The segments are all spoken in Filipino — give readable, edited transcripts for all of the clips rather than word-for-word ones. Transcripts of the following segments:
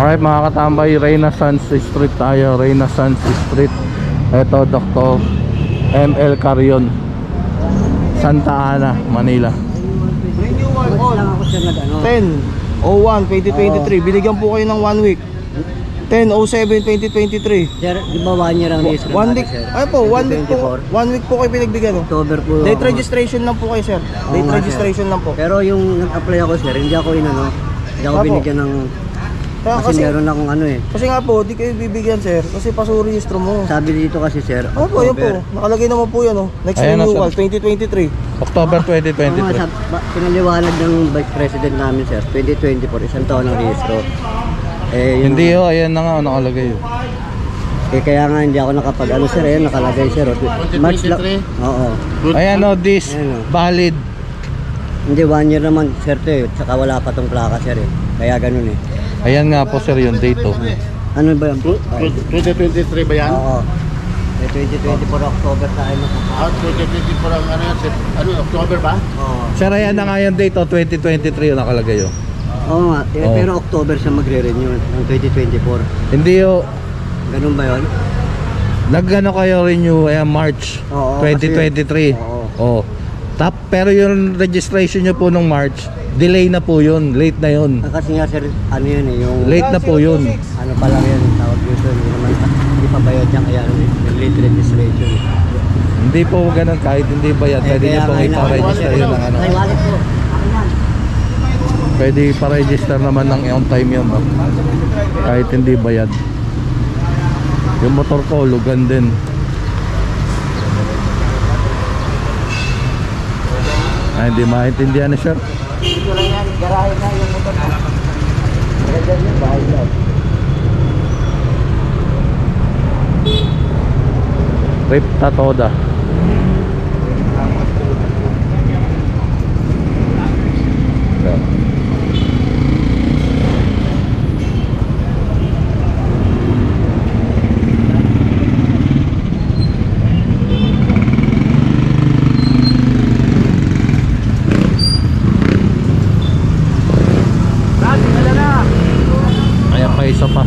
Alright mga katambay, Renaissance Street tayo. Renaissance Street. Ito Dr. ML Carion, Santa Ana, Manila. Renewal all 10/01/2023. Binigyan po kayo ng 1 week. 10/07/2023. Sir, di ba 1 year ang registration? 1 week. Ay po, 1 week po. 1 week po kayo pinagbigyan. October po. Date registration lang po kayo, sir. Date registration lang po. Pero yung nag-apply ako, sir, hindi ako inano. Hindi ako binigyan ng... Kasi meron akong ano eh. Kasi nga po, di kayo bibigyan, sir. Kasi pasurehistro mo. Sabi dito kasi, sir, Opo, yan po. Nakalagay naman po yan, oh. Next Ayan na, renewal, sir. 2023. October 2023. Pinaliwanag ng Vice President namin, sir, 2024, isang taon ng registro. Eh, Hindi oh, ayan na nga nakalagay oh. kaya nga hindi ako nakapag-ano, sir, eh, nakalagay, sir. March lang. Oo. Ayan oh, this Ayan, oh. valid. Hindi, 1 year naman, sir, to eh. Tsaka wala pa tong plaka, sir, eh. Kaya ganun eh. Ayan nga po sir yung date oh. Ano ba yan? 2023 ba yan? Oo. Eh, 2024 October tayo na. 2024 ang ano yan? Ano, October ba? Oo. Sir, ayan na nga yung date oh, 2023 yung nakalagay oh. Oo nga, eh, Oo. pero October siya magre-renew ng 2024. Hindi oh, Ganun ba yun? nagano kayo renew ayan March Oo, 2023. Oh. Pero yung registration nyo po nung March, delay na po yun, late na yun. Kasi nga, sir, ano yun eh, yung... Late na po yun. Ano pa lang yun, yung tawag dito, hindi pa bayad yan, kaya yung late registration. Hindi po ganun, kahit hindi bayad, pwede nyo pong ipa-register yun ng ano. Ay, wallet po. Akin yan. Pwede ipa-register naman ng on time yun, no? Kahit hindi bayad. Yung motor ko, lugan din. Ay, hindi maintindihan ni sir. Dito lang yan, garahe na yung motor na. Kaya dyan yung bahay daw. Ripta Toda. Ayan pa isa pa.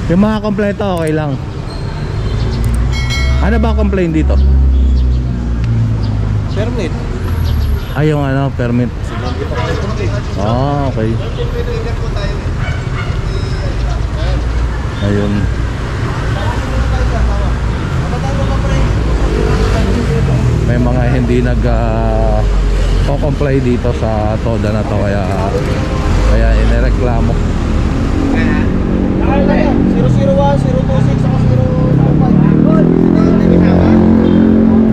Yung mga kompleto okay lang. Ano ba ang complaint dito? Permit. Ay yung ano, permit. Ah, okay. Ayun. May mga hindi comply dito sa Toda na to, kaya inireklamo. 001, 026, saka 025.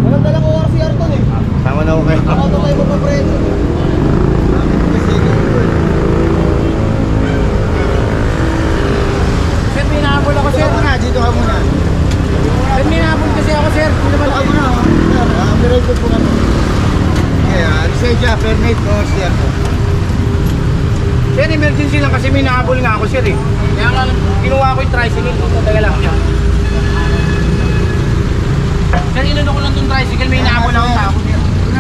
Walang dalang ORCR to eh. Tama na ako kayo. Ako ito tayo magpapreso. Sir, minabol ako, sir. Dito ka muna. Sir, minabol kasi ako, sir. Hindi naman ako na. Meron po nga. Kaya, lisensya, permit, ORCR po. Sir, emergency lang kasi minabol nga ako, sir eh. Kaya nga, kinuha ko yung tricycle. Taga lang siya. Sir, inano ko lang itong tricycle. May inahabol akong tao.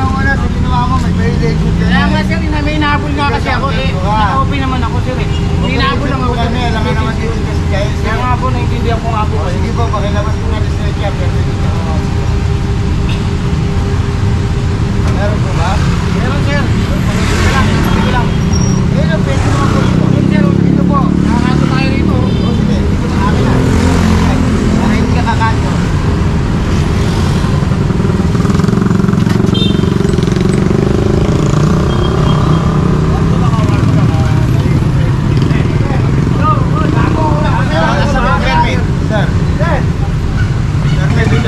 Una, sa ginawa mo, may validation ka. Kaya nga, sir, may inahabol nga kasi ako eh. Naka-open naman ako, sir eh. May inahabol lang ako. Kami, alam nga naman dito kasi guys. Kaya nga po, naintindihan ko nga po. Sige po, pakilabas mo nga lisensya, permit. Meron po ba? Meron, sir. Sige lang, sige lang. Ayun, pwede naman po ito. Yun, sir, dito po. Nakakato tayo rito. O sige, dito na akin na. Para hindi ka kakanyo. Permit, sir. Permit,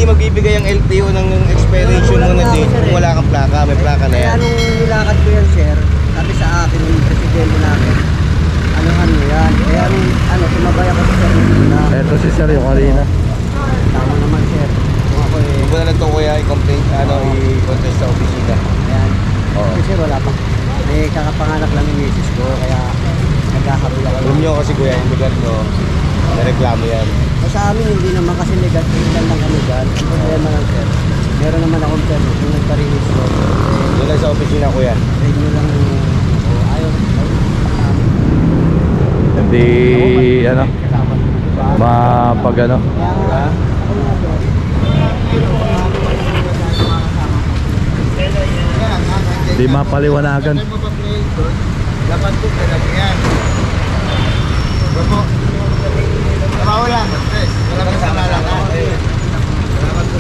magbibigay ang LTO ng expiration mo na date kung wala kang plaka. May plaka na Kaya yan. nung nilakad ko yan, sir, sabi sa akin yung presidente namin, ano yan. Kaya sumabay ako sa Pilipinas. Eto si Sir yung kanina. Tama naman, sir. Kung ako Huwag mo na lang ito kuya i-complain, i-contest sa opisina. Ayan. Oo. Kasi sir, wala pa. May kakapanganak lang yung misis ko, kaya nagkakabila ko. Alam nyo kasi kuya, yung lugar nyo, nareklamo yan. Sa amin, hindi naman kasi legal lang kami dyan. Ang problema lang, sir. Meron naman akong permit yung nagpa-release ko. Doon lang sa opisina kuya. Renew lang yung ayaw. Hindi, ano, mapag ano. Kaya, Di mapaliwanagan. Dapat po yan. Bro, trabaho lang. Wala pa sa malakan. Dapat po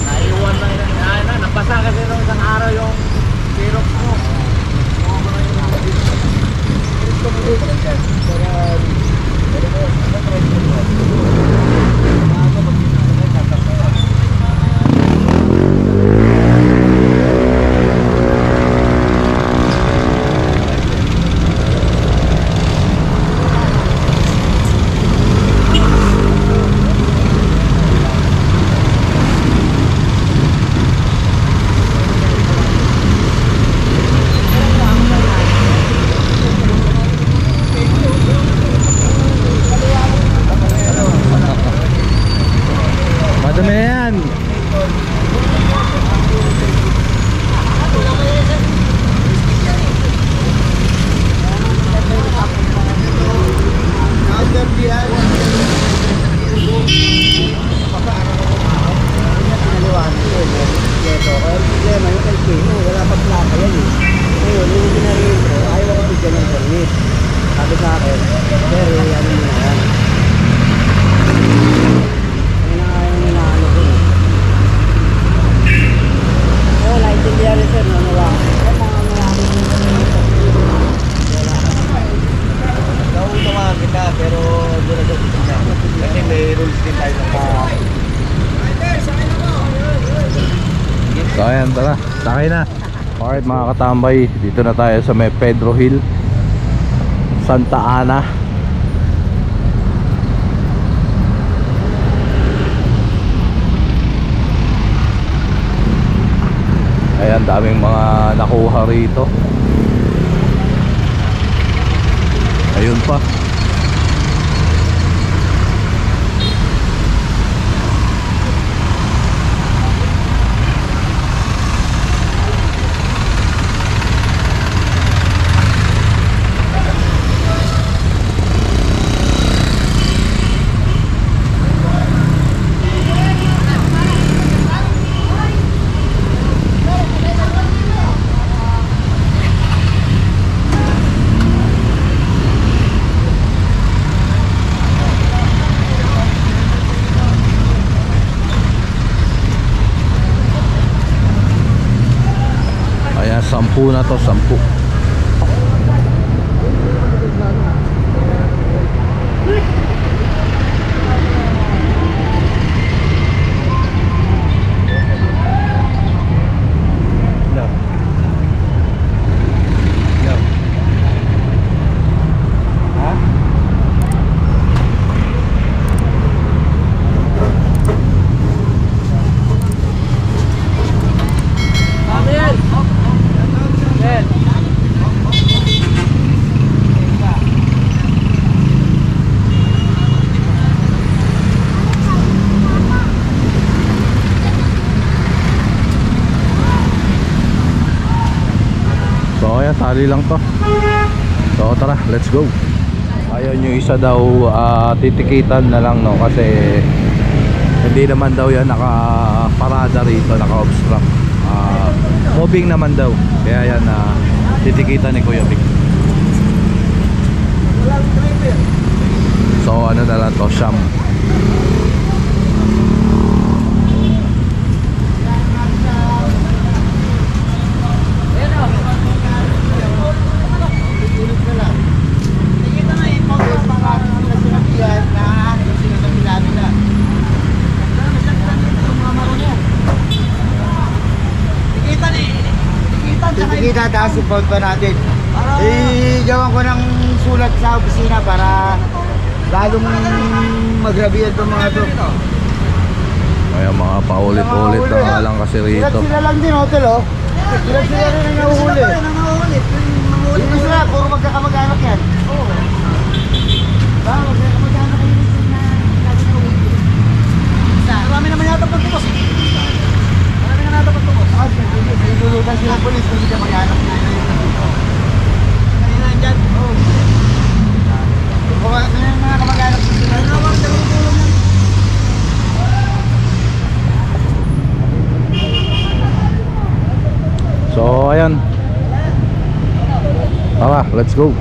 Naiwan lang yan. Nabasa kasi nung isang araw yung Xerox mo. Madami na yan. wala pang plaka yan eh. Ngayon, yung pinarihin ko, ayaw ako bigyan ng permit. Sabi sa akin, sir, ano mo na yan. Ayaw nila ano ko eh. Oo, naintindihan rin sir, nawa. Kaya mga marami Nauunawaan kita pero doon na sa opisina. Kasi may rules din tayo ng So ayan, tara, sakay na. Alright mga katambay, dito na tayo sa may Pedro Hill, Santa Ana. Ayan, daming mga nakuha rito. Ayun pa. Ayan, 10 na to, 10. No. No. Ha? So ayan, tali lang to. So tara, let's go. Ayun, yung isa daw titikitan na lang, no, kasi hindi naman daw yan nakaparada rito, naka-obstruct. Moving naman daw. Kaya yan, titikitan ni Kuya Vic. So ano na lang to, Siyam. i-asipot pa natin. Gawan ko ng sulat sa opisina para lalong magrabihan itong mga to. Kaya mga paulit-ulit na nga lang kasi rito. Sila lang din, hotel oh. Sila rin ang nahuhuli. Hindi sila, puro magkakamag-anak yan. Oo. Magkakamag-anak kayo na lagi nahuhuli. Marami naman yata pagtubos. Marami naman yata pagtubos. Sinulutan sila ng polis kasi mag-anak nila yung dito. Kanina dyan? Oo. May mga kamag-anak sila. Ano naman, tulong yan. So ayan. Tara, let's go.